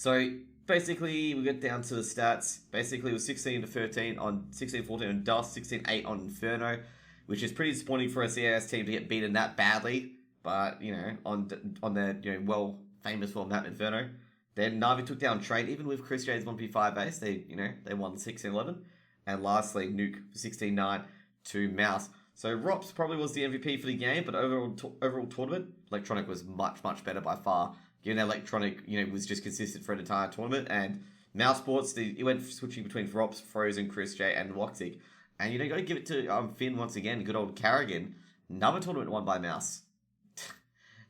So basically, we get down to the stats. Basically, it was 16 to 13 on 16-14 on Dust, 16-8 on Inferno, which is pretty disappointing for a CIS team to get beaten that badly. But on their well famous for map Inferno. Then Navi took down Trade, even with Chris J's 1p5 base. They won 16-11, and lastly Nuke 16-9 to Mouse. So Rops probably was the MVP for the game, but overall tournament, Electronic was much better by far. Given that Electronic, was just consistent for an entire tournament, and Mouse Sports, it went switching between Rops, Frozen, Chris J, and Woxic. And got to give it to Finn once again, good old Carrigan. Another tournament won by Mouse.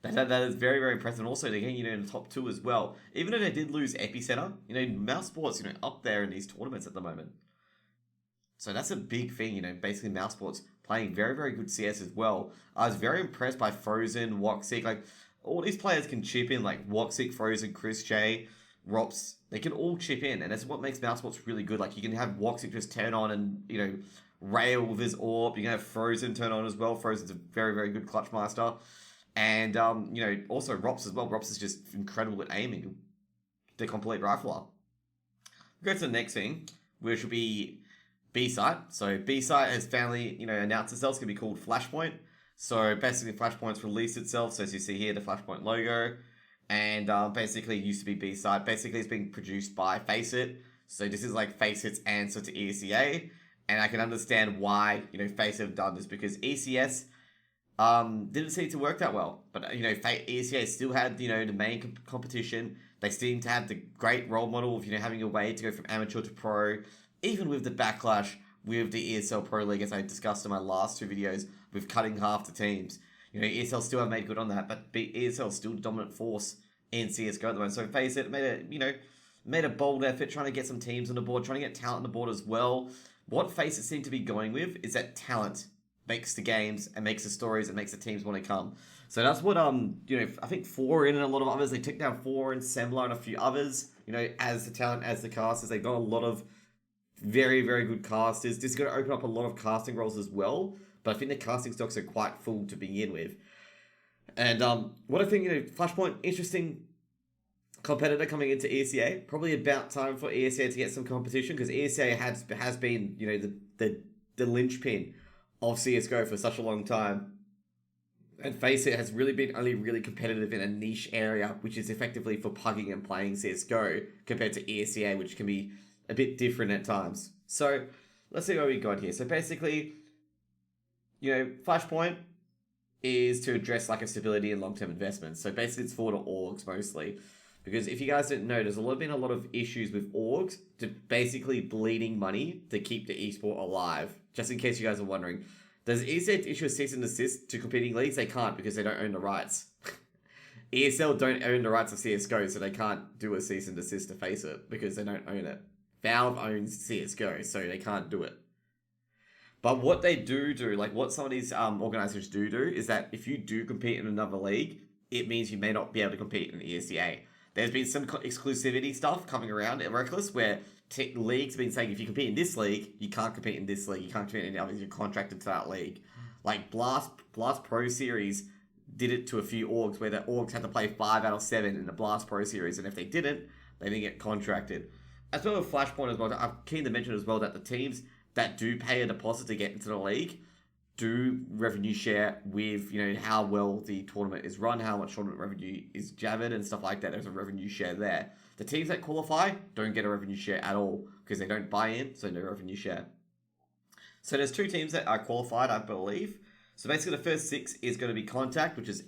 That is very impressive. And also, they're getting in the top 2 as well. Even though they did lose Epicenter, Mouse Sports, up there in these tournaments at the moment. So that's a big thing, basically Mouse Sports playing very good CS as well. I was very impressed by Frozen, Woxic. Like, all these players can chip in, like Woxic, Frozen, Chris J, Rops. They can all chip in, and that's what makes Mouse Sports really good. Like, you can have Woxic just turn on and, rail with his orb. You can have Frozen turn on as well. Frozen's a very good clutch master. And, also Rops as well. Rops is just incredible at aiming. The complete rifler. Go to the next thing, which will be B-Site. So B-Site has finally, announced itself. It's going to be called Flashpoint. So basically Flashpoint's released itself. So as you see here, the Flashpoint logo. And basically it used to be B-Site. Basically it's being produced by Faceit. So this is like Faceit's answer to ECA. And I can understand why, Faceit have done this, because ECS didn't seem to work that well. But, ECA still had, the main competition. They seem to have the great role model of, having a way to go from amateur to pro. Even with the backlash with the ESL Pro League, as I discussed in my last 2 videos, with cutting half the teams. ESL still have made good on that, but ESL is still the dominant force in CSGO at the moment. So Faceit made a bold effort trying to get some teams on the board, trying to get talent on the board as well. What Faceit seem to be going with is that talent makes the games and makes the stories and makes the teams want to come. So that's what I think Foreign and a lot of others, they took down Foreign, Semler and a few others, as the talent, as the casters. They've got a lot of very good casters. This is going to open up a lot of casting roles as well, but I think the casting stocks are quite full to begin with. And what I think, Flashpoint, interesting competitor coming into ECA. Probably about time for ECA to get some competition, because ECA has been, the linchpin of CSGO for such a long time. And Faceit has really been only really competitive in a niche area, which is effectively for plugging and playing CSGO, compared to ECA, which can be a bit different at times. So let's see what we got here. So basically, Flashpoint is to address lack of stability and long-term investments. So basically it's for the orgs mostly. Because if you guys didn't know, there's been a lot of issues with orgs to basically bleeding money to keep the esport alive. Just in case you guys are wondering. Does ESL issue a cease and desist to competing leagues? They can't, because they don't own the rights. ESL don't own the rights of CSGO, so they can't do a cease and desist to Faceit, because they don't own it. Valve owns CSGO, so they can't do it. But what they do, like what some of these organizations do is that if you do compete in another league, it means you may not be able to compete in the ESEA. There's been some exclusivity stuff coming around at Reckless where leagues have been saying if you compete in this league, you can't compete in this league, you can't compete in the others, you're contracted to that league. Like Blast Pro Series did it to a few orgs where the orgs had to play 5 out of 7 in the Blast Pro Series, and if they didn't, they didn't get contracted. As well as Flashpoint as well, I'm keen to mention as well that the teams that do pay a deposit to get into the league do revenue share with, how well the tournament is run, how much tournament revenue is gathered and stuff like that. There's a revenue share there. The teams that qualify don't get a revenue share at all because they don't buy in, so no revenue share. So there's 2 teams that are qualified, I believe. So basically the first 6 is going to be Contact, which is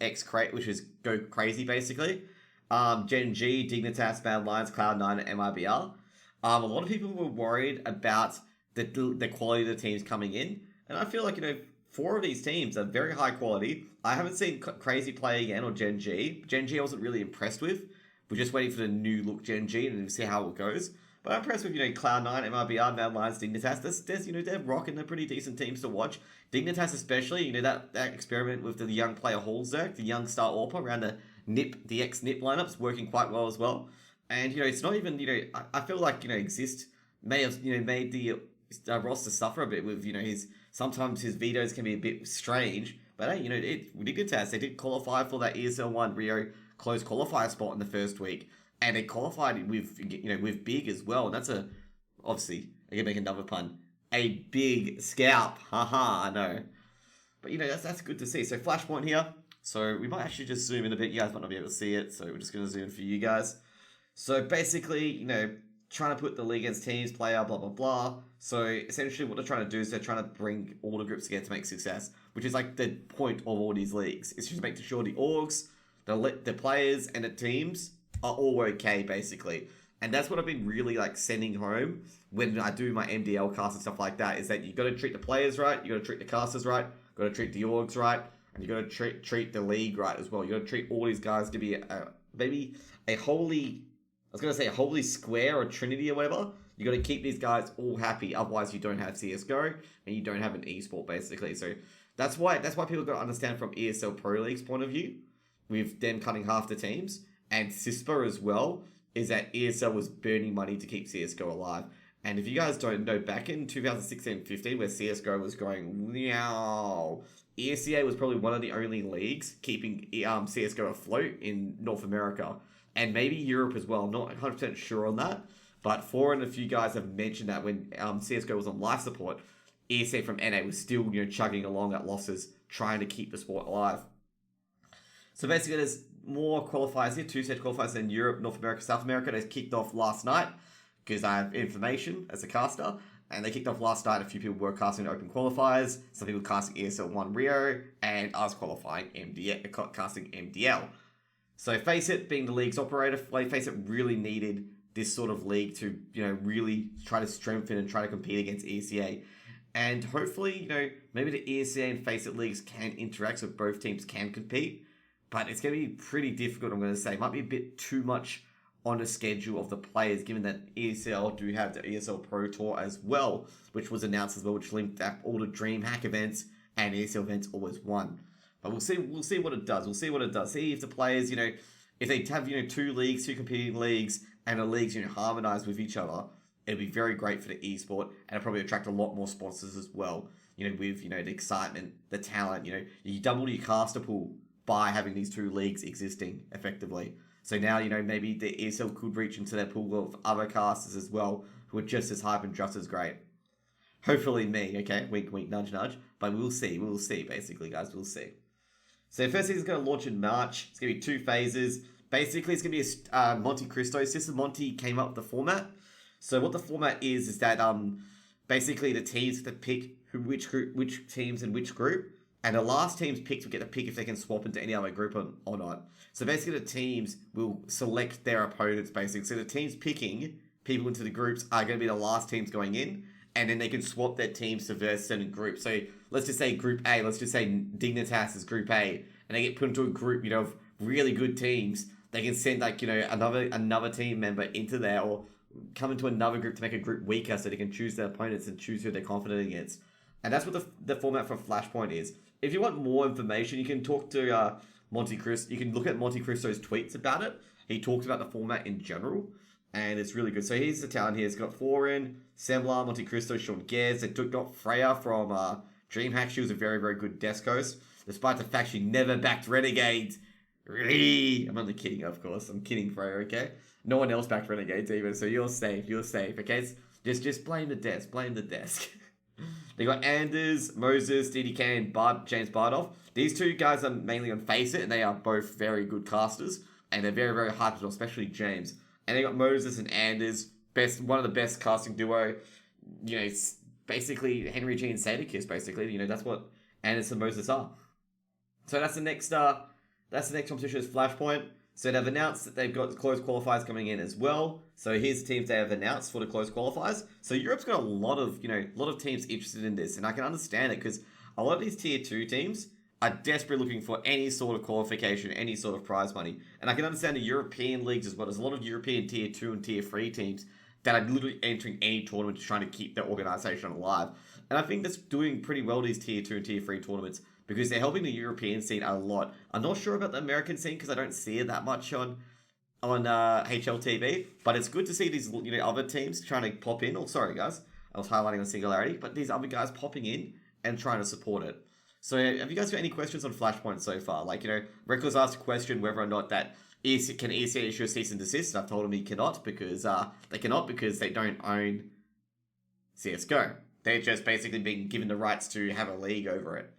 which is Go Crazy basically. Gen G, Dignitas, Mad Lions, Cloud9, and MIBR. A lot of people were worried about the quality of the teams coming in. And I feel like, 4 of these teams are very high quality. I haven't seen Crazy play again or Gen G. Gen G I wasn't really impressed with. We're just waiting for the new look Gen G and see how it goes. But I'm impressed with, Cloud9, MIBR, Mad Lions, Dignitas. They're rocking. They're pretty decent teams to watch. Dignitas especially, that experiment with the young player Hallzerk, the young star AWPer around the ex-NIP lineups working quite well as well. And, it's not even, I feel like, Exist may have, made the roster suffer a bit with, sometimes his vetoes can be a bit strange. But, hey, Dignitas, they did qualify for that ESL 1 Rio close qualifier spot in the first week. and they qualified with big as well. And that's obviously I can make another pun, a big scalp. Haha, I know. But that's good to see. So Flashpoint here. So we might actually just zoom in a bit. You guys might not be able to see it, so we're just going to zoom in for you guys. So basically, trying to put the league against teams, player, blah, blah, blah. So essentially what they're trying to do is they're trying to bring all the groups together to make success, which is like the point of all these leagues. It's just making sure the orgs, the players, and the teams are all okay, basically. And that's what I've been really sending home when I do my MDL cast and stuff like that, is that you got to treat the players right, you got to treat the casters right, you got to treat the orgs right, and you got to treat the league right as well. You got to treat all these guys to be maybe a holy, I was going to say a holy square or trinity or whatever. You got to keep these guys all happy, otherwise you don't have CSGO and you don't have an esport, basically. So that's why people got to understand from ESL Pro League's point of view, with them cutting half the teams, and CISPA as well, is that ESL was burning money to keep CSGO alive. And if you guys don't know, back in 2016-15, where CSGO was going, meow, ESEA was probably one of the only leagues keeping CSGO afloat in North America. And maybe Europe as well. I'm not 100% sure on that. But Four and a few guys have mentioned that when CSGO was on life support, ESEA from NA was still chugging along at losses, trying to keep the sport alive. So basically there's more qualifiers here, 2-stage qualifiers in Europe, North America, South America. They kicked off last night because I have information as a caster. And they kicked off last night. A few people were casting open qualifiers. Some people casting ESL 1 Rio. And I was qualifying casting MDL. So FACEIT, being the league's operator, FACEIT really needed this sort of league to, really try to strengthen and try to compete against ESEA. And hopefully, maybe the ESEA and FACEIT leagues can interact so both teams can compete. But it's going to be pretty difficult, I'm going to say. It might be a bit too much on the schedule of the players, given that ESL do have the ESL Pro Tour as well, which was announced as well, which linked up all the DreamHack events and ESL events all as one. But we'll see what it does. See if the players, if they have, two leagues, two competing leagues, and the leagues, harmonize with each other, it'll be very great for the esport, and it'll probably attract a lot more sponsors as well, with, the excitement, the talent, you double your caster pool by having these two leagues existing effectively. So now, maybe the ESL could reach into their pool of other casters as well, who are just as hype and just as great. Hopefully me, okay? Wink, wink, nudge, nudge. But we'll see, basically, guys. We'll see. So first season's going to launch in March. It's going to be 2 phases. Basically, it's going to be a Monte Cristo system. Monty came up with the format. So what the format is that basically the teams have to pick which teams in which group. And the last teams picked will get to pick if they can swap into any other group or not. So basically the teams will select their opponents, basically. So the teams picking people into the groups are going to be the last teams going in. And then they can swap their teams to verse certain groups. So let's just say Group A. Let's just say Dignitas is Group A. And they get put into a group, of really good teams. They can send, another team member into there, or come into another group to make a group weaker so they can choose their opponents and choose who they're confident against. And that's what the format for Flashpoint is. If you want more information, you can talk to Monte Cristo. You can look at Monte Cristo's tweets about it. He talks about the format in general, and it's really good. So here's the talent here. It's got Foreign, Semblar, Monte Cristo, Sean Gers. They got Freya from DreamHack. She was a very, very good desk host, despite the fact she never backed Renegades. I'm only kidding, of course. I'm kidding, Freya, okay? No one else backed Renegades either, so you're safe, okay? Just blame the desk. They got Anders, Moses, DDK, and James Bardoff. These two guys are mainly on FACEIT, and they are both very good casters, and they're very, very hyped as well, especially James. And they got Moses and Anders, one of the best casting duo. It's basically Henry G and Sadakis, basically. That's what Anders and Moses are. So that's the next competition is Flashpoint. So they've announced that they've got closed qualifiers coming in as well. So here's the teams they have announced for the closed qualifiers. So Europe's got a lot of teams interested in this, and I can understand it because a lot of these tier 2 teams are desperately looking for any sort of qualification, any sort of prize money. And I can understand the European leagues as well. There's a lot of European tier 2 and tier 3 teams that are literally entering any tournament to try to keep their organization alive. And I think that's doing pretty well, these tier 2 and tier 3 tournaments, because they're helping the European scene a lot. I'm not sure about the American scene because I don't see it that much on HLTV, but it's good to see these other teams trying to pop in. Oh, sorry guys, I was highlighting on Singularity, but these other guys popping in and trying to support it. So have you guys got any questions on Flashpoint so far? Reckless asked a question whether or not that can ESEA issue a cease and desist? And I've told him he cannot because they don't own CSGO. They're just basically being given the rights to have a league over it.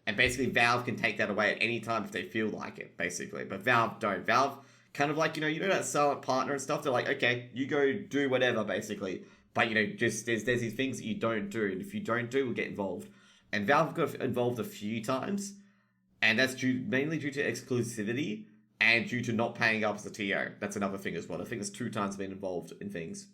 And basically Valve can take that away at any time if they feel like it, basically. But Valve don't. Valve kind of like, that silent partner and stuff. They're like, okay, you go do whatever, basically. But, just there's these things that you don't do. And if you don't do, we'll get involved. And Valve got involved a few times. And that's mainly due to exclusivity and due to not paying up as a TO. That's another thing as well. I think there's 2 times been involved in things.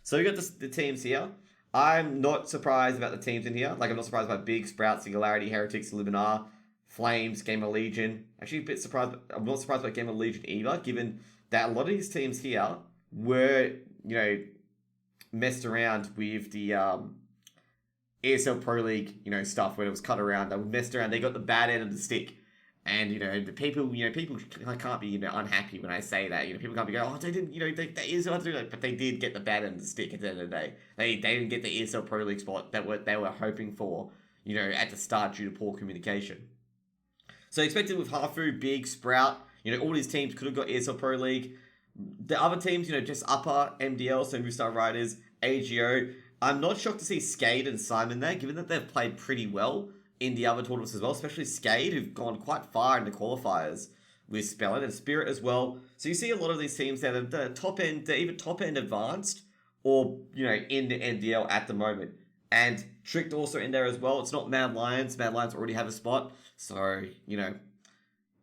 So we got the teams here. I'm not surprised about the teams in here. Like, I'm not surprised by Big, Sprout, Singularity, Heretics, Luminar, Flames, Gamer Legion. Actually, a bit surprised. I'm not surprised by Gamer Legion either, given that a lot of these teams here were, messed around with the ESL Pro League, stuff when it was cut around. They were messed around. They got the bad end of the stick. And, the people can't be, unhappy when I say that. People can't be going, oh, they didn't, they ESL do that. But they did get the bad end of the stick at the end of the day. They didn't get the ESL Pro League spot that they were hoping for, at the start due to poor communication. So expected with Hafu, Big, Sprout, all these teams could have got ESL Pro League. The other teams, just upper MDL, so Moostar Riders, AGO. I'm not shocked to see Skade and Simon there, given that they've played pretty well in the other tournaments as well, especially Skade, who've gone quite far in the qualifiers with Spellin and Spirit as well. So you see a lot of these teams that are the top end, they're either top end advanced or, in the NDL at the moment. And Tricked also in there as well. It's not Mad Lions. Mad Lions already have a spot. So,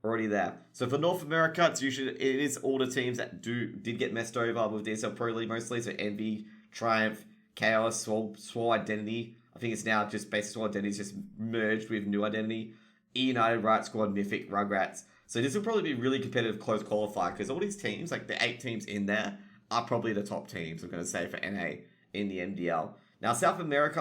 already there. So for North America, it is all the teams that did get messed over with DSL Pro League mostly. So Envy, Triumph, Chaos, Swole Identity. I think it's now just basic Swole Identity is just merged with New Identity. E United, Riot Squad, Mythic, Rugrats. So this will probably be really competitive close qualifier because all these teams, like the 8 teams in there, are probably the top teams, I'm going to say, for NA in the MDL. Now, South America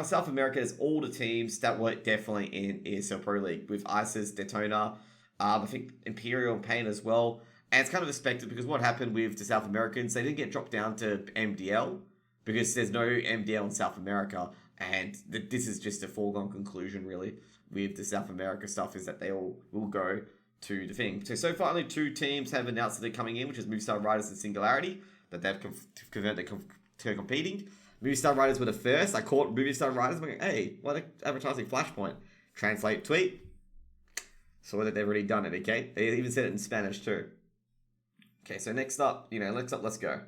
is all the teams that were definitely in ESL Pro League with ISIS, Daytona, I think Imperial and Pain as well. And it's kind of expected because what happened with the South Americans, they didn't get dropped down to MDL because there's no MDL in South America. And this is just a foregone conclusion, really, with the South America stuff, is that they all will go to the thing. So far, only 2 teams have announced that they're coming in, which is Movistar Riders and Singularity, that they've confirmed they're competing. Movistar Riders were the first. I caught Movistar Riders. I'm like, hey, why are they advertising Flashpoint? Translate tweet. Saw that they've already done it, okay? They even said it in Spanish, too. Okay, so next up, let's go.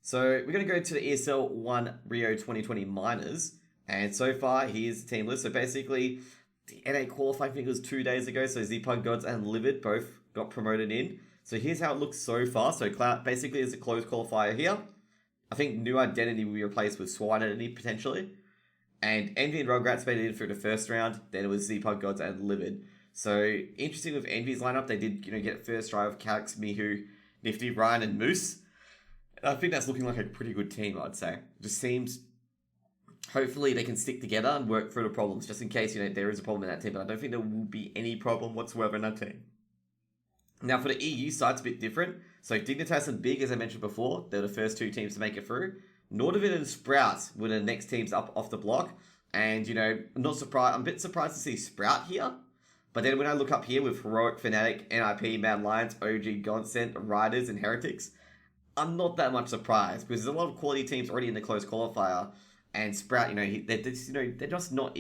So we're going to go to the ESL 1 Rio 2020 Minors. And so far, here's the team list. So basically, the NA qualifying, I think it was 2 days ago. So Zpug Gods and Livid both got promoted in. So here's how it looks so far. So Cloud basically is a closed qualifier here. I think New Identity will be replaced with Sword Identity potentially. And Envy and Rugrats made it in through the first round. Then it was Zpug Gods and Livid. So interesting with Envy's lineup. They did, get first try of Calix, Mihu, Nifty, Ryan, and Moose. And I think that's looking like a pretty good team, I'd say. Just seems... Hopefully they can stick together and work through the problems, just in case, there is a problem in that team. But I don't think there will be any problem whatsoever in that team. Now, for the EU side, it's a bit different. So Dignitas and Big, as I mentioned before, they're the first 2 teams to make it through. Nordavid and Sprout were the next teams up off the block. And, I'm not surprised. I'm a bit surprised to see Sprout here. But then when I look up here with Heroic, Fnatic, NIP, Mad Lions, OG, Godsend, Riders, and Heretics, I'm not that much surprised because there's a lot of quality teams already in the close qualifier. And Sprout, they're just not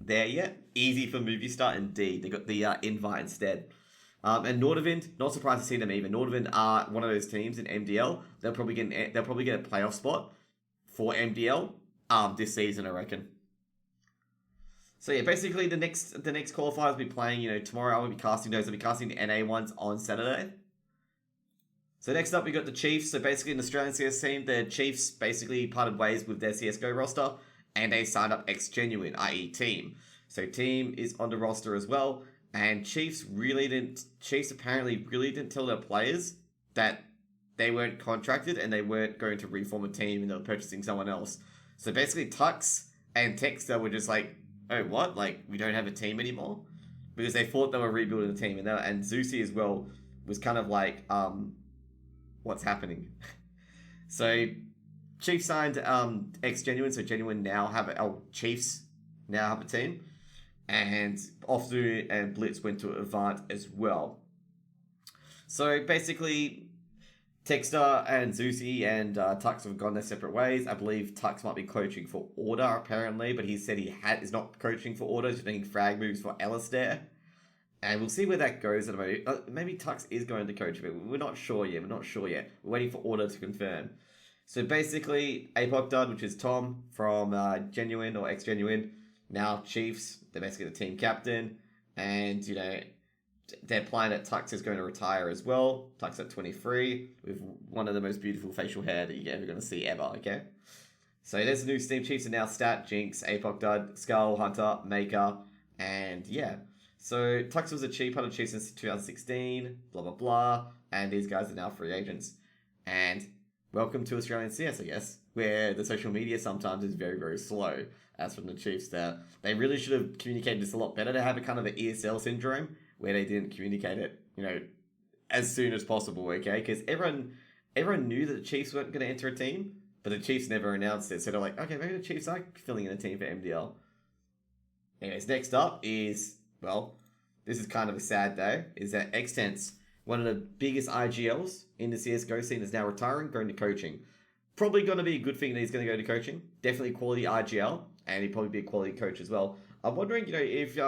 there yet. Easy for Movistar and D. They got the invite instead. And Nordavind, not surprised to see them either. Nordavind are one of those teams in MDL. They'll probably get a playoff spot for MDL this season, I reckon. So yeah, basically the next qualifiers will be playing. Tomorrow I will be casting those. I'll be casting the NA ones on Saturday. So next up, we got the Chiefs. So basically, an Australian CS team, the Chiefs basically parted ways with their CSGO roster, and they signed up X-Genuine, i.e. Team. So Team is on the roster as well, and Chiefs apparently really didn't tell their players that they weren't contracted and they weren't going to reform a team and they were purchasing someone else. So basically, Tux and Texter were just like, oh, what? Like, we don't have a team anymore? Because they thought they were rebuilding the team, and Zeusy as well was kind of like, what's happening? So Chiefs signed X-Genuine, so Genuine now have Chiefs now have a team, and Offdu and Blitz went to Avant as well. So basically, Texter and Zusi and Tux have gone their separate ways. I believe Tux might be coaching for Order apparently, but he said is not coaching for Order. He's doing frag moves for Alistair. And we'll see where that goes in a moment. Maybe Tux is going to coach, but we're not sure yet. We're waiting for Order to confirm. So basically, Apoc Dud, which is Tom from Genuine or Ex-Genuine, now Chiefs. They're basically the team captain. And, they're playing that Tux is going to retire as well. Tux at 23, with one of the most beautiful facial hair that you're ever going to see ever, okay? So there's the new Steam Chiefs are now Stat, Jinx, Apoc Dud, Skull, Hunter, Maker, and yeah. So Tux was a Chief, Hunter Chief since 2016, blah blah blah, and these guys are now free agents. And welcome to Australian CS, I guess, where the social media sometimes is very, very slow, as from the Chiefs there. They really should have communicated this a lot better to have a kind of an ESL syndrome, where they didn't communicate it, as soon as possible, okay? Because everyone knew that the Chiefs weren't going to enter a team, but the Chiefs never announced it. So they're like, okay, maybe the Chiefs are filling in a team for MDL. Anyways, next up is, well, this is kind of a sad day, is that Xtense, one of the biggest IGLs in the CSGO scene, is now retiring, going to coaching. Probably going to be a good thing that he's going to go to coaching. Definitely quality IGL, and he'd probably be a quality coach as well. I'm wondering, if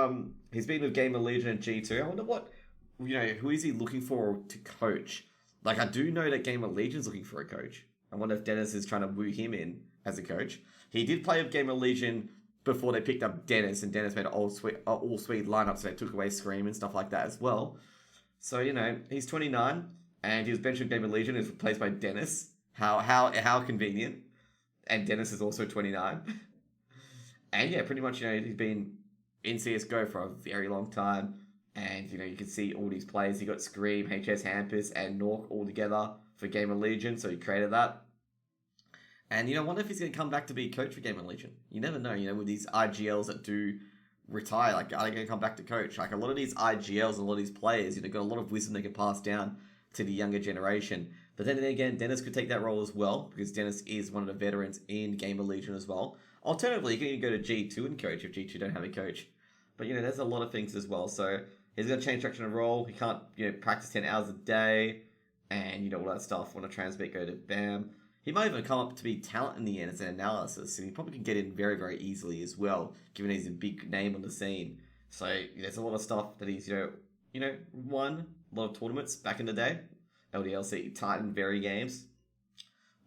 he's been with Gamer Legion and G2, I wonder who is he looking for to coach? Like, I do know that Gamer Legion's looking for a coach. I wonder if Dennis is trying to woo him in as a coach. He did play with Gamer Legion before they picked up Dennis, and Dennis made an all-sweet lineup, so they took away Scream and stuff like that as well. So, he's 29, and he was benched with Gamer Legion, and was replaced by Dennis. How convenient. And Dennis is also 29. And yeah, pretty much, he's been in CSGO for a very long time. And, you can see all these players. He got Scream, HS Hampus, and Nork all together for Gamer Legion. So he created that. And, I wonder if he's going to come back to be a coach for Gamer Legion. You never know, with these IGLs that do retire. Like, are they going to come back to coach? Like, a lot of these IGLs and a lot of these players, got a lot of wisdom they can pass down to the younger generation. But then again, Dennis could take that role as well, because Dennis is one of the veterans in Gamer Legion as well. Alternatively, you can even go to G2 and coach if G2 don't have a coach. But, there's a lot of things as well. So he's going to change direction of role. He can't, practice 10 hours a day and, all that stuff. When a transmit go to BAM. He might even come up to be talent in the end as an analysis. And he probably can get in very, very easily as well, given he's a big name on the scene. So there's a lot of stuff that he's, won a lot of tournaments back in the day. LDLC, Titan, very games.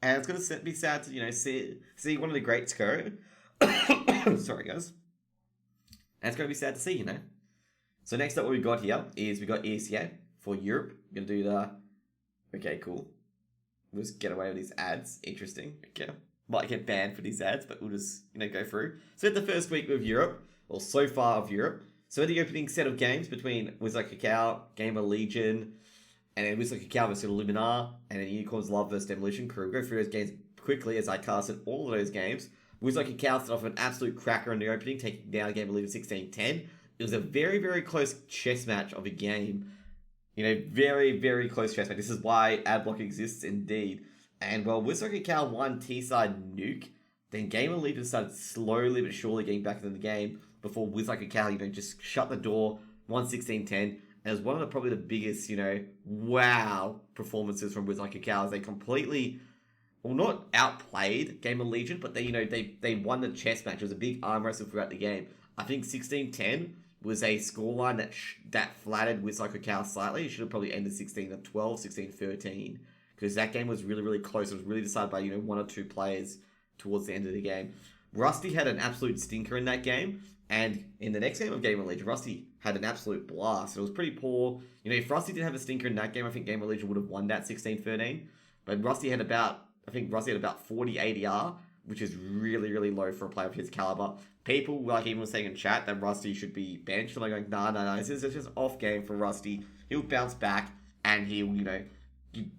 And it's going to be sad to, see one of the greats go. Sorry, guys. And it's going to be sad to see, So next up what we got here is we got ESEA for Europe. We're going to do the... Okay, cool. We'll just get away with these ads. Interesting. Okay. Might get banned for these ads, but we'll just, go through. So the first week of Europe, or so far of Europe. So the opening set of games between Wizard Cacao, Gamer Legion, and then Wizard Cacao versus Luminar, and then Unicorns Love versus Demolition Crew. We'll go through those games quickly as I casted all of those games. Wizard Cacao started off an absolute cracker in the opening, taking down Gamer Legion 16-10. It was a very, very close chess match of a game. Very, very close chess match. This is why Adblock exists indeed. And well, Wizard Cacao won T-side nuke. Then Gamer Legion started slowly but surely getting back into the game before Wizard Cacao, just shut the door, won 16-10. And it was one of probably the biggest, wow performances from Wizard Cacao as they completely, well, not outplayed Gamer Legion, but they won the chess match. It was a big arm wrestle throughout the game. I think 16-10 was a scoreline that flattered Wizard Cacao slightly. It should have probably ended 16-12, 16-13, because that game was really, really close. It was really decided by, one or two players towards the end of the game. Rusty had an absolute stinker in that game, and in the next game of Gamer Legion, Rusty had an absolute blast. It was pretty poor. If Rusty didn't have a stinker in that game, I think Gamer Legion would have won that 16-13. But Rusty had about 40 ADR, which is really, really low for a player of his caliber. People, like even was saying in chat, that Rusty should be benched. And I'm going, nah, this is just off game for Rusty. He'll bounce back, and he'll,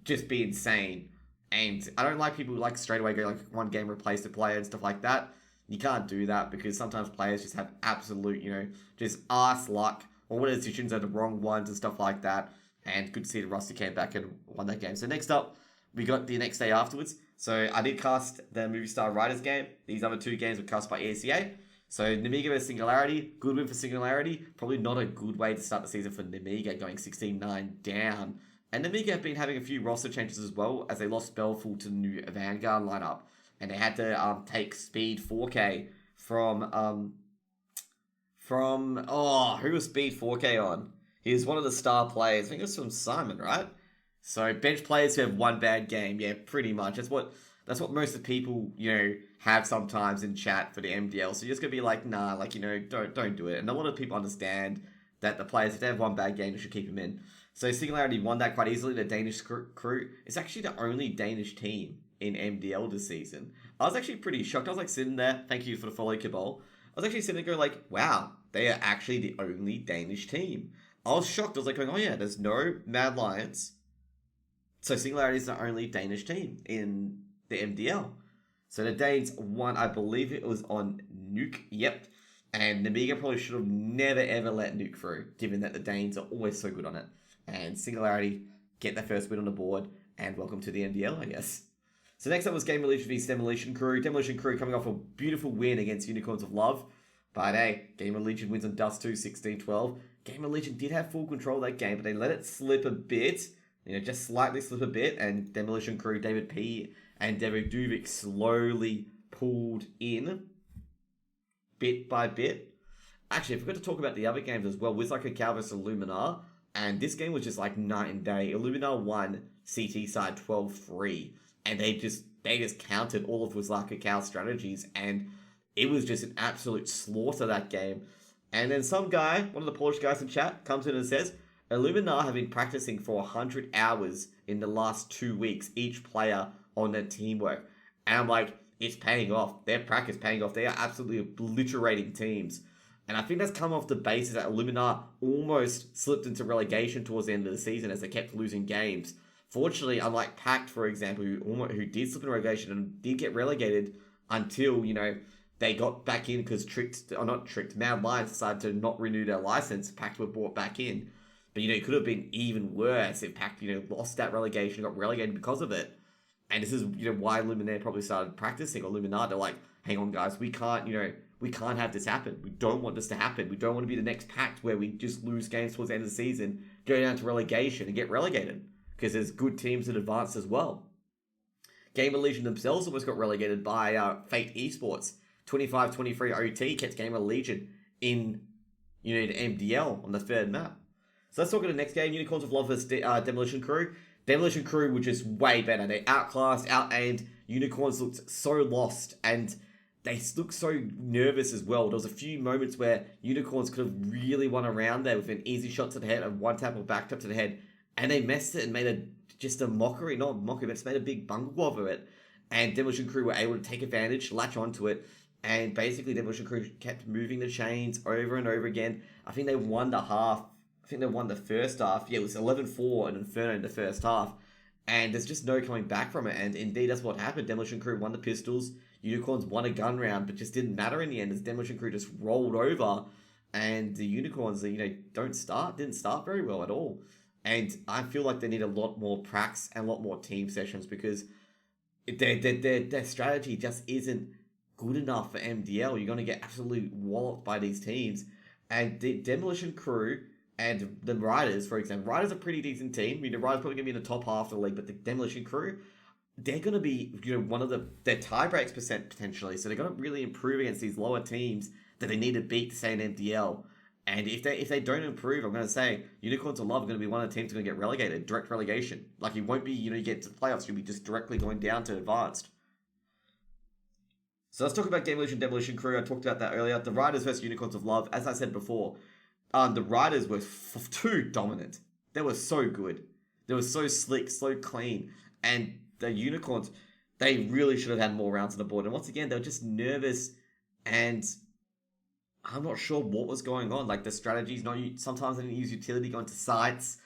just be insane. And I don't like people who straight away go one game replace the player and stuff like that. You can't do that because sometimes players just have absolute, just arse luck, or what decisions are the wrong ones and stuff like that. And good to see that Rusty came back and won that game. So next up, we got the next day afterwards. So I did cast the Movie Star Riders game. These other two games were cast by ESEA. So Namiga versus Singularity, good win for Singularity. Probably not a good way to start the season for Namiga, going 16-9 down And Amiga have been having a few roster changes as well, as they lost Spellful to the new Vanguard lineup. And they had to take Speed 4K from who was Speed 4K on? He was one of the star players. I think it was from Simon, right? So bench players who have one bad game, yeah, pretty much. That's what most of the people, have sometimes in chat for the MDL. So you're just gonna be like, nah, like, don't do it. And a lot of people understand that the players, if they have one bad game, you should keep them in. So Singularity won that quite easily. The Danish crew is actually the only Danish team in MDL this season. I was actually pretty shocked. I was like sitting there, thank you for the follow, Cabal. I was actually sitting there going like, wow, they are actually the only Danish team. I was shocked. I was like going, oh yeah, there's no Mad Lions. So Singularity is the only Danish team in the MDL. So the Danes won, I believe it was on Nuke, yep. And Namiga probably should have never ever let Nuke through, given that the Danes are always so good on it. And Singularity get their first win on the board, and welcome to the MDL, I guess. So next up was Game of Legion vs Demolition Crew. Demolition Crew coming off a beautiful win against Unicorns of Love. But hey, Game of Legion wins on Dust 2, 16-12. Game of Legion did have full control of that game, but they let it slip a bit. Just slightly slip a bit, and Demolition Crew, David P. and David Duvik slowly pulled in, bit by bit. Actually, I forgot to talk about the other games as well. With like a vs Illuminar, and this game was just like night and day. Illuminar won CT side 12-3, and they just countered all of Wizlaka Cow's strategies, and it was just an absolute slaughter that game. And then some guy, one of the Polish guys in chat, comes in and says, Illuminar have been practicing for 100 hours in the last 2 weeks, each player on their teamwork. And I'm like, it's paying off. Their practice paying off. They are absolutely obliterating teams. And I think that's come off the basis that Illuminar almost slipped into relegation towards the end of the season as they kept losing games. Fortunately, unlike Pact, for example, who did slip in relegation and did get relegated until, they got back in because Mad Lions decided to not renew their license. Pact were brought back in. But, it could have been even worse if Pact, lost that relegation, got relegated because of it. And this is, why Luminaire probably started practicing, or Luminar. They're like, hang on, guys, we can't have this happen. We don't want this to happen. We don't want to be the next Pact where we just lose games towards the end of the season, go down to relegation and get relegated. Because there's good teams that advance as well. Game of Legion themselves almost got relegated by Fate Esports. 25-23 OT kept Game of Legion in, the MDL on the third map. So let's talk about the next game. Unicorns of Love vs Demolition Crew. Demolition Crew were just way better. They outclassed, outaimed. Unicorns looked so lost, and they looked so nervous as well. There was a few moments where Unicorns could have really won around there with an easy shot to the head, a one tap or back tap to the head, and they messed it and made just a mockery, not a mockery, but just made a big bungle of it. And Demolition Crew were able to take advantage, latch onto it, and basically Demolition Crew kept moving the chains over and over again. I think they won the half. I think they won the first half. Yeah, it was 11-4 and Inferno in the first half. And there's just no coming back from it. And indeed, that's what happened. Demolition Crew won the pistols. Unicorns won a gun round, but just didn't matter in the end as Demolition Crew just rolled over. And the Unicorns, didn't start very well at all. And I feel like they need a lot more pracs and a lot more team sessions because their strategy just isn't good enough for MDL. You're going to get absolutely walloped by these teams. And the Demolition Crew and the Riders, for example. Riders are a pretty decent team. The Riders probably going to be in the top half of the league, but the Demolition Crew, they're going to be, one of their tie-breaks potentially. So they're going to really improve against these lower teams that they need to beat to stay in MDL. And if they don't improve, I'm going to say Unicorns of Love are going to be one of the teams going to get relegated, direct relegation. Like it won't be, you get to the playoffs, you'll be just directly going down to advanced. So let's talk about Game of Legion Demolition Crew. I talked about that earlier. The Riders versus Unicorns of Love. As I said before, the Riders were too dominant. They were so good. They were so slick, so clean. And the Unicorns, they really should have had more rounds on the board. And once again, they were just nervous, and I'm not sure what was going on. Like the strategies, sometimes they didn't use utility going to sites.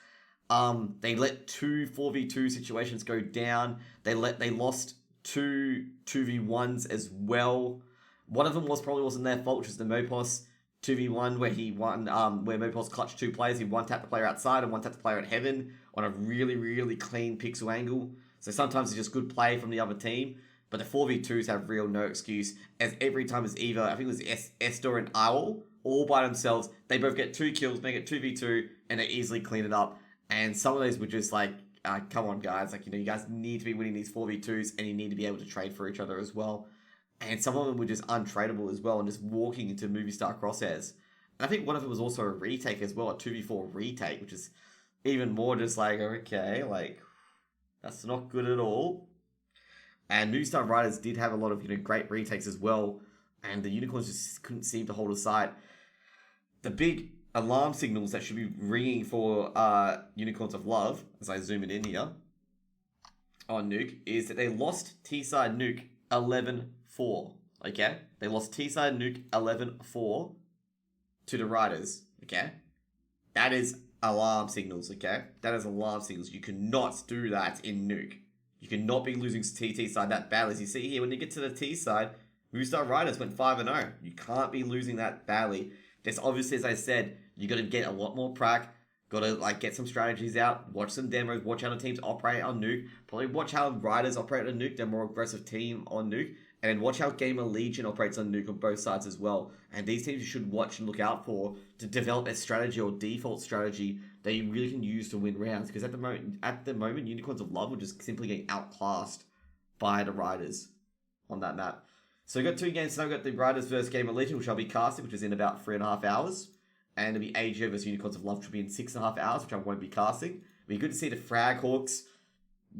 They let 2 4v2 situations go down. They lost 2 2v1s as well. One of them probably wasn't their fault, which is the Mopos 2v1 where he won, where Mopos clutched 2 players. He one-tapped the player outside and one-tapped the player at heaven on a really, really clean pixel angle. So sometimes it's just good play from the other team. But the 4v2s have real no excuse, as every time it's either, I think it was Esther and Owl, all by themselves. They both get 2 kills, make it 2v2, and they easily clean it up. And some of those were just like, come on, guys. Like, you guys need to be winning these 4v2s and you need to be able to trade for each other as well. And some of them were just untradeable as well and just walking into movie star crosshairs. And I think one of them was also a retake as well, a 2v4 retake, which is even more just like, okay, like, that's not good at all. And movie star riders did have a lot of, great retakes as well. And the unicorns just couldn't seem to hold a sight. The big alarm signals that should be ringing for Unicorns of Love, as I zoom it in here on Nuke, is that they lost T-side Nuke 11-4. Okay? They lost T-side Nuke 11-4 to the Riders. Okay? That is alarm signals. Okay? That is alarm signals. You cannot do that in Nuke. You cannot be losing TT side that badly. As you see here, when you get to the T side, Movistar Riders went 5-0. You can't be losing that badly. Just obviously, as I said, you got to get a lot more prac. Got to get some strategies out, watch some demos, watch how the teams operate on Nuke. Probably watch how Riders operate on Nuke. They're a more aggressive team on Nuke. And then watch how Gamer Legion operates on Nuke on both sides as well. And these teams you should watch and look out for to develop a strategy or default strategy that you really can use to win rounds. Because at the moment, Unicorns of Love were just simply getting outclassed by the Riders on that map. So we've got 2 games tonight. We've got the Riders versus Gamer Legion, which I'll be casting, which is in about 3.5 hours. And it'll be AGO versus Unicorns of Love, which will be in 6.5 hours, which I won't be casting. It'll be good to see the Frag Hawks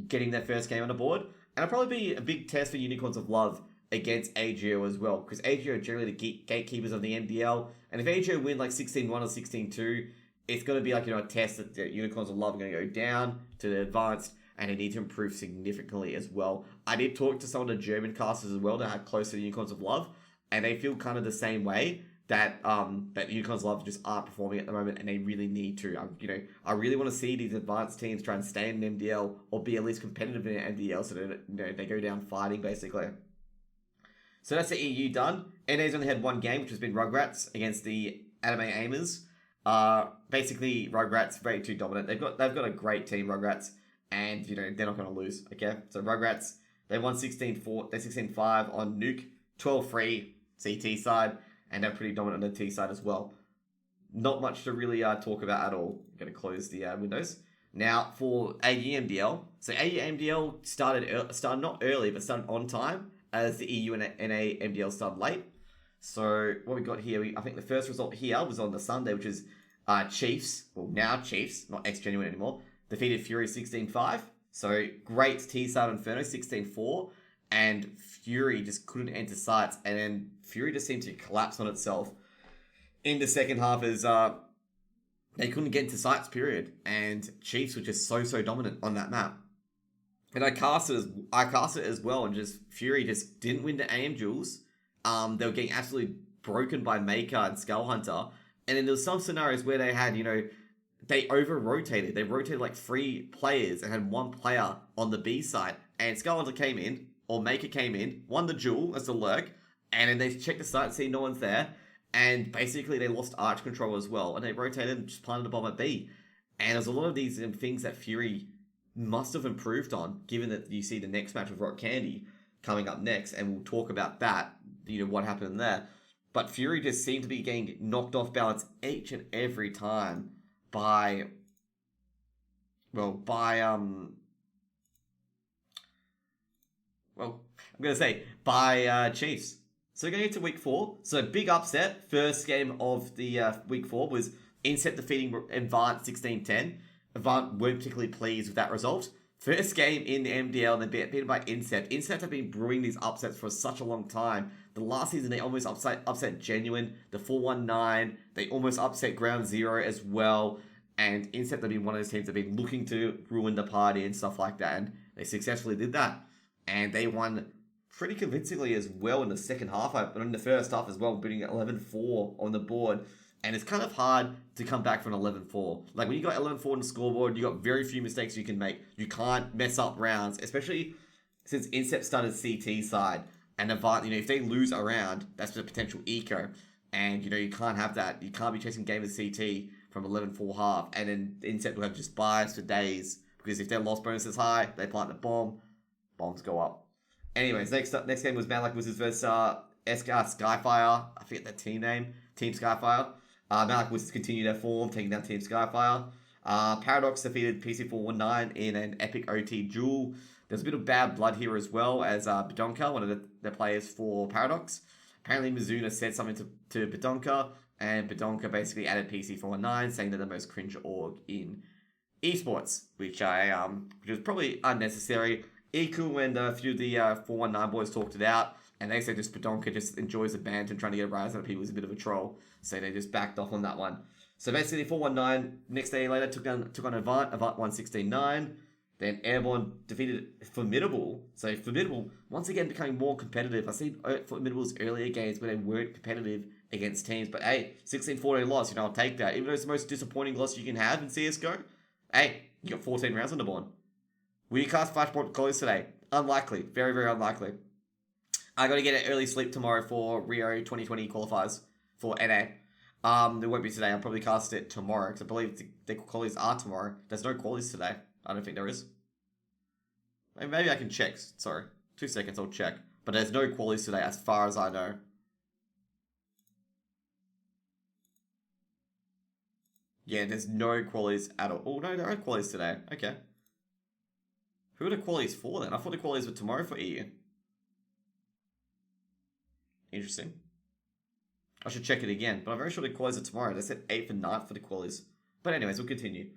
getting their first game on the board. And it'll probably be a big test for Unicorns of Love against AGO as well, because AGO are generally the gatekeepers of the MDL. And if AGO win 16-1 or 16-2, it's going to be a test that the Unicorns of Love are going to go down to the advanced, and they need to improve significantly as well. I did talk to some of the German casters as well that are close to the Unicorns of Love, and they feel kind of the same way, that that Unicorns of Love just aren't performing at the moment, and they really need to. I really want to see these advanced teams try and stay in MDL or be at least competitive in MDL, so that they go down fighting basically. So that's the EU done. NA's only had 1 game, which has been Rugrats against the Anime Aimers. Basically, Rugrats very too dominant. They've got a great team, Rugrats, and they're not going to lose. Okay, so Rugrats, they won 16-4, they're 16-5 on Nuke, 12-3 CT side, and they're pretty dominant on the T side as well. Not much to really talk about at all. I'm going to close the windows. Now for AEMDL. So AEMDL started not early, but started on time, as the EU and NA MDL started late. So what we got here, I think the first result here was on the Sunday, which is Chiefs, well now Chiefs, not X-Genuine anymore, defeated Fury 16-5. So great T-side Inferno 16-4, and Fury just couldn't enter sights, and then Fury just seemed to collapse on itself in the second half as they couldn't get into sights, period. And Chiefs were just so dominant on that map. And I cast it as well, and just Fury just didn't win the AM duels. They were getting absolutely broken by Maker and Skull Hunter. And then there was some scenarios where they had, they over-rotated. They rotated 3 players and had 1 player on the B side. And Skull Hunter came in, or Maker came in, won the duel as the lurk, and then they checked the site, see no one's there. And basically they lost arch control as well. And they rotated and just planted a bomb at B. And there's a lot of these things that Fury must have improved on, given that you see the next match with Rock Candy coming up next, and we'll talk about that, what happened there. But Fury just seemed to be getting knocked off balance each and every time by Chiefs. So going into week 4, so big upset. First game of the week 4 was Inset defeating Avant 16-10. Avant weren't particularly pleased with that result. First game in the MDL, and they beaten by Inset. Inset have been brewing these upsets for such a long time. The last season, they almost upset Genuine, the 419. They almost upset Ground Zero as well. And Inset have been one of those teams that have been looking to ruin the party and stuff like that. And they successfully did that. And they won pretty convincingly as well in the second half, but in the first half as well, beating 11-4 on the board. And it's kind of hard to come back from 11-4. When you got 11-4 on the scoreboard, you got very few mistakes you can make. You can't mess up rounds, especially since Incept started CT side. And Avant, if they lose a round, that's the potential eco. And, you can't have that. You can't be chasing gamers CT from 11-4 half. And then Incept will have just buys for days. Because if their loss bonus is high, they plant the bomb. Bombs go up. Anyways, next game was Malak versus Skyfire. I forget that team name. Team Skyfire. Malak was continued their form, taking down Team Skyfire. Paradox defeated PC419 in an epic OT duel. There's a bit of bad blood here as well, as Bedonka, one of the players for Paradox. Apparently Mizuna said something to Bedonka, and Bedonka basically added PC419, saying they're the most cringe org in esports, which was probably unnecessary. Iku and a few of the 419 boys talked it out, and they said just Bedonka just enjoys the band and trying to get a rise out of people is a bit of a troll, so they just backed off on that one. So basically 419, next day later, took on Avant won 16-9. Then Airborne defeated Formidable. So Formidable, once again, becoming more competitive. I've seen Formidable's earlier games where they weren't competitive against teams. But hey, 16-14 loss, I'll take that. Even though it's the most disappointing loss you can have in CSGO, hey, you got 14 rounds on the board. Will you cast Flashpoint Colors today? Unlikely. Very, very unlikely. I got to get an early sleep tomorrow for Rio 2020 qualifiers for NA. It won't be today. I'll probably cast it tomorrow because I believe the qualities are tomorrow. There's no qualities today. I don't think there is. Maybe I can check. Sorry. 2 seconds, I'll check. But there's no qualities today as far as I know. Yeah, there's no qualities at all. Oh, no, there are qualities today. Okay. Who are the qualities for then? I thought the qualities were tomorrow for EU. Interesting. I should check it again. But I'm very sure the qualities are tomorrow. They said 8th and 9th for the qualities. But anyways, we'll continue.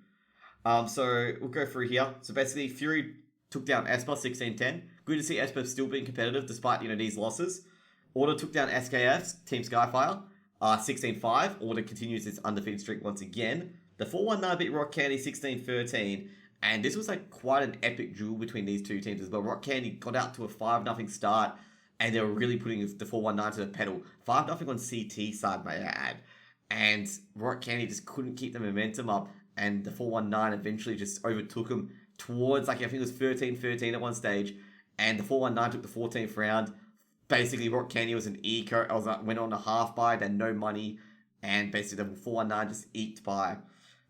So we'll go through here. So basically, Fury took down Esper 16-10. Good to see Esper still being competitive despite, these losses. Order took down SKF's Team Skyfire 16-5. Order continues its undefeated streak once again. The 419 beat Rock Candy 16-13. And this was quite an epic duel between these two teams as well. Rock Candy got out to a 5-0 start. And they were really putting the 419 to the pedal. 5-0 on CT side, may I add. And Rock Candy just couldn't keep the momentum up. And the 419 eventually just overtook him towards, I think it was 13-13 at one stage. And the 419 took the 14th round. Basically, Rock Candy was an eco. Went on a half buy, then no money. And basically, the 419 just eked by.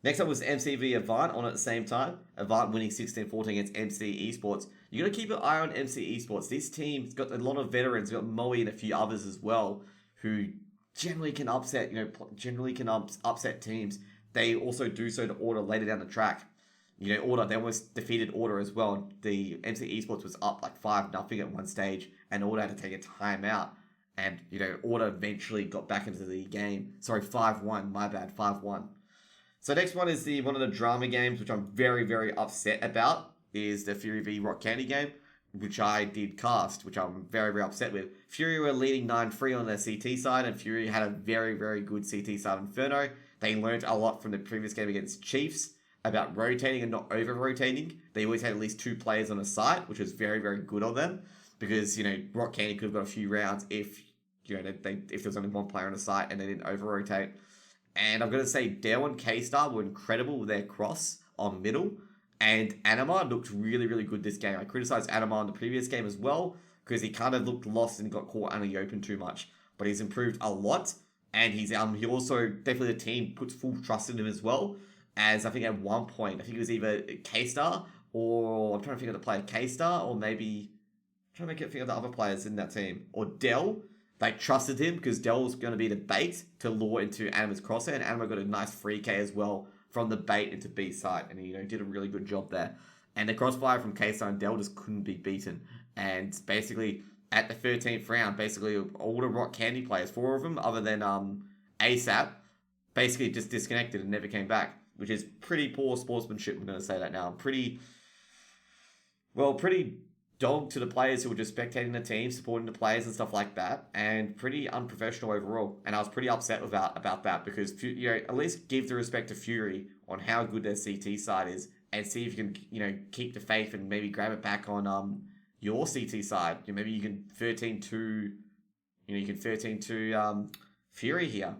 Next up was MCV Avant on at the same time. Avant winning 16-14 against MC Esports. You got to keep an eye on MC Esports. This team's got a lot of veterans. We've got Moe and a few others as well who generally can upset, upset teams. They also do so to Order later down the track. Order, they almost defeated Order as well. The MC Esports was up 5-0 at one stage, and Order had to take a timeout. And, Order eventually got back into the game. Sorry, 5-1, my bad, 5-1. So next one is one of the drama games, which I'm very, very upset about, is the Fury v Rock Candy game, which I did cast, which I'm very, very upset with. Fury were leading 9-3 on their CT side, and Fury had a very, very good CT side Inferno. They learned a lot from the previous game against Chiefs about rotating and not over-rotating. They always had at least 2 players on a site, which was very, very good of them. Because, Rock Candy could have got a few rounds if there was only one player on the site and they didn't over-rotate. And I'm going to say Dell and K-Star were incredible with their cross on middle. And Anima looked really, really good this game. I criticized Anima on the previous game as well because he kind of looked lost and got caught under the open too much. But he's improved a lot. And he also, definitely the team puts full trust in him as well. As I think at one point, I think it was either K-Star or, I'm trying to think of the player, K-Star or maybe, I'm trying to think of the other players in that team. Or Dell, they trusted him because Dell was going to be the bait to lure into Anima's crosshair. And Anima got a nice free K as well from the bait into B site. And he did a really good job there. And the crossfire from K-Star and Dell just couldn't be beaten. And basically, at the 13th round, basically all the Rock Candy players, 4 of them, other than ASAP, basically just disconnected and never came back, which is pretty poor sportsmanship. I'm going to say that now. Pretty dog to the players who were just spectating the team, supporting the players and stuff like that, and pretty unprofessional overall. And I was pretty upset about that because at least give the respect to Fury on how good their CT side is, and see if you can keep the faith and maybe grab it back on your CT side. Maybe you can 13-2, you can 13-2 Fury here.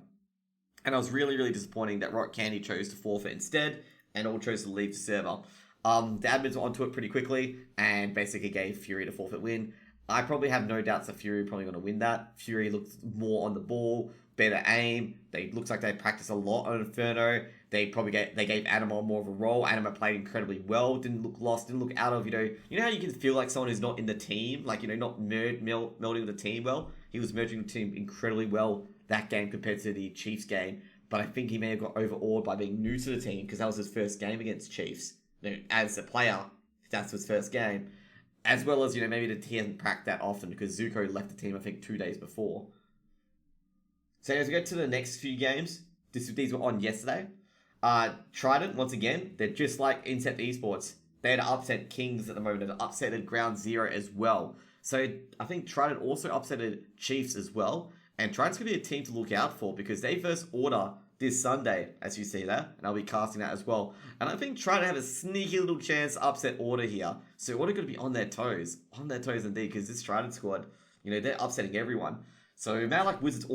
And I was really, really disappointing that Rock Candy chose to forfeit instead and all chose to leave the server. The admins were onto it pretty quickly and basically gave Fury the forfeit win. I probably have no doubts that Fury are probably going to win that. Fury looks more on the ball, better aim. Looks like they practice a lot on Inferno. They gave Anima more of a role. Anima played incredibly well. Didn't look lost. Didn't look out of how you can feel like someone who's not in the team, not melding with the team well. He was merging the team incredibly well that game compared to the Chiefs game. but I think he may have got overawed by being new to the team because that was his first game against Chiefs. As a player, that's his first game. As well as, maybe he hasn't practiced that often because Zuko left the team, I think, 2 days before. So as we go to the next few games, these were on yesterday. Trident, once again, they're just like Incept Esports. They had upset Kings at the moment. They upsetted Ground Zero as well. So I think Trident also upsetted Chiefs as well. And Trident's going to be a team to look out for because they first order this Sunday, as you see there. And I'll be casting that as well. And I think Trident have a sneaky little chance to upset Order here. So Order going to be on their toes. On their toes indeed, because this Trident squad, they're upsetting everyone. So Mad Like Wizards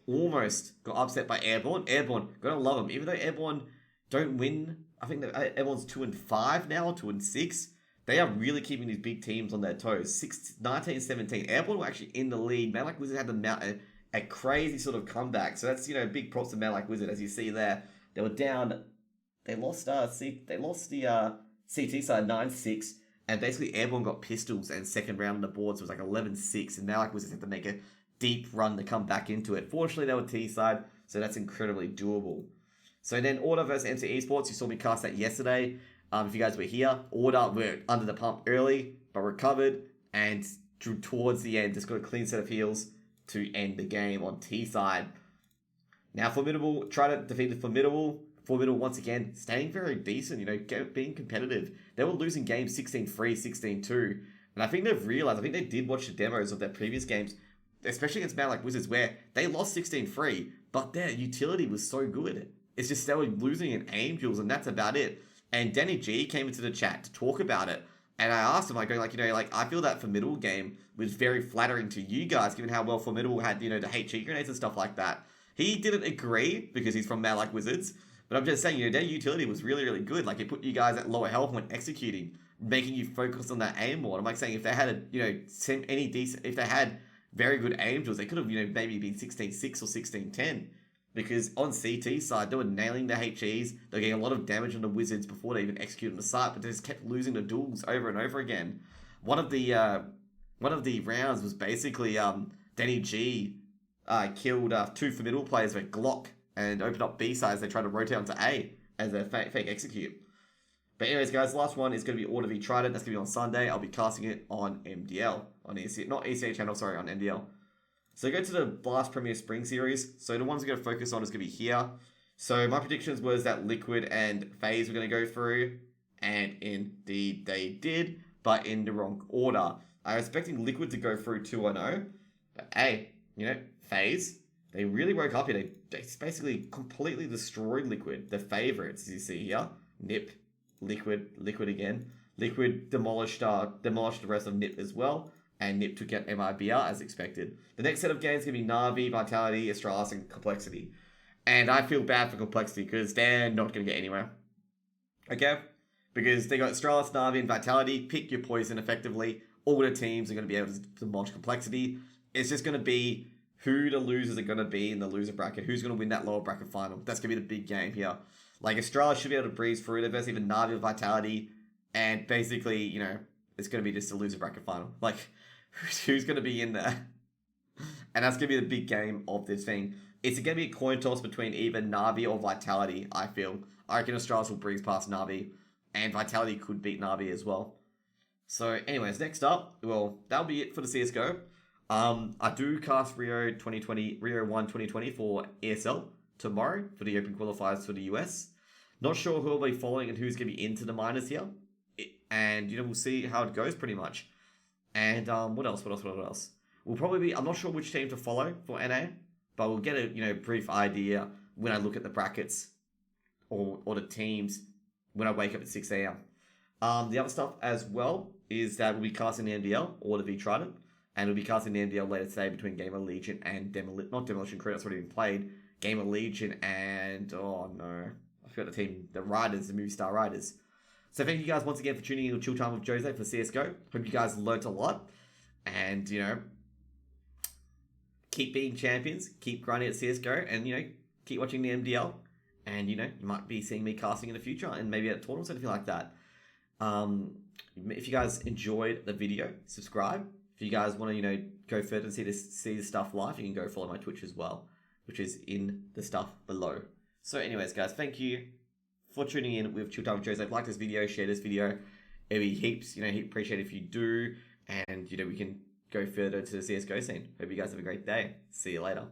almost got upset by Airborne. Airborne, gotta love them. Even though Airborne don't win, I think that Airborne's 2-5 now, 2-6. They are really keeping these big teams on their toes. 19-17. Airborne were actually in the lead. Mad Like Wizards had to mount a crazy sort of comeback. So that's big props to Mad Like Wizard, as you see there. They were down. They lost the CT side 9-6. And basically Airborne got pistols and second round on the board, so it was like 11-6. And Mad Like Wizards had to make a deep run to come back into it. Fortunately, they were T-side, so that's incredibly doable. So then Order versus MC Esports, you saw me cast that yesterday. If you guys were here, Order were under the pump early, but recovered, and drew towards the end, just got a clean set of heals to end the game on T-side. Now Formidable, try to defeat the Formidable. Formidable, once again, staying very decent, being competitive. They were losing games 16-3, 16-2, and I think they've realized, I think they did watch the demos of their previous games, especially against Mad Like Wizards, where they lost 16-3, but their utility was so good. It's just they were losing in aim duels, and that's about it. And Danny G came into the chat to talk about it, and I asked him, I feel that Formidable game was very flattering to you guys, given how well Formidable had, the HE grenades and stuff like that. He didn't agree, because he's from Mad Like Wizards, but I'm just saying, their utility was really, really good. Like, it put you guys at lower health when executing, making you focus on that aim more. I'm saying if they had if they had very good aim duels, they could have, maybe been 16-6 or 16-10. Because on CT side, they were nailing the HEs. They were getting a lot of damage on the Wizards before they even executed on the site, but they just kept losing the duels over and over again. One of the rounds was basically Danny G killed 2 Formidable players with Glock and opened up B sides. They tried to rotate onto A as a fake execute. But anyways, guys, last one is going to be Order v Trident. That's going to be on Sunday. I'll be casting it on MDL. On ECA, not ECA channel, sorry, on MDL. So go to the Blast Premier Spring Series. So the ones we're going to focus on is going to be here. So my predictions was that Liquid and FaZe were going to go through. And indeed they did, but in the wrong order. I was expecting Liquid to go through 2-0. But hey, FaZe, they really woke up here. They basically completely destroyed Liquid. The favorites, as you see here. Nip, Liquid again. Liquid demolished the rest of Nip as well. And Nip took out MIBR as expected. The next set of games is going to be Na'Vi, Vitality, Astralis, and Complexity. And I feel bad for Complexity because they're not going to get anywhere. Okay? Because they got Astralis, Na'Vi, and Vitality. Pick your poison effectively. All the teams are going to be able to demolish Complexity. It's just going to be who the losers are going to be in the loser bracket. Who's going to win that lower bracket final. That's going to be the big game here. Like, Astralis should be able to breeze through it. There's even Na'Vi with Vitality. And basically, it's going to be just a loser bracket final. Like, who's going to be in there? And that's going to be the big game of this thing. It's going to be a coin toss between either Na'Vi or Vitality, I feel. I reckon Astralis will breeze past Na'Vi. And Vitality could beat Na'Vi as well. So, anyways, next up, well, that'll be it for the CSGO. I do cast Rio 1 2020 for ESL tomorrow for the Open Qualifiers for the US. Not sure who will be following and who's going to be into the minors here. And, we'll see how it goes pretty much. And what else? We'll probably be, I'm not sure which team to follow for NA, but we'll get a brief idea when I look at the brackets or the teams when I wake up at 6 a.m. The other stuff as well is that we'll be casting the NDL, Order v Trident, and we'll be casting the NDL later today between Gamer Legion and Demolition Crew, that's already been played. Gamer Legion and, oh no, I forgot the team, the Riders, the Movie Star Riders. So thank you guys once again for tuning in to Chilltime with Jose for CSGO. Hope you guys learnt a lot. And, keep being champions. Keep grinding at CSGO. And, keep watching the MDL. And, you might be seeing me casting in the future. And maybe at tournaments or anything like that. If you guys enjoyed the video, subscribe. If you guys want to, go further and see this stuff live, you can go follow my Twitch as well. which is in the stuff below. So anyways, guys, thank you for tuning in with Chilltime Shows. If you like this video, share this video. It'd be heaps, heap appreciate if you do. And, we can go further to the CSGO scene. Hope you guys have a great day. See you later.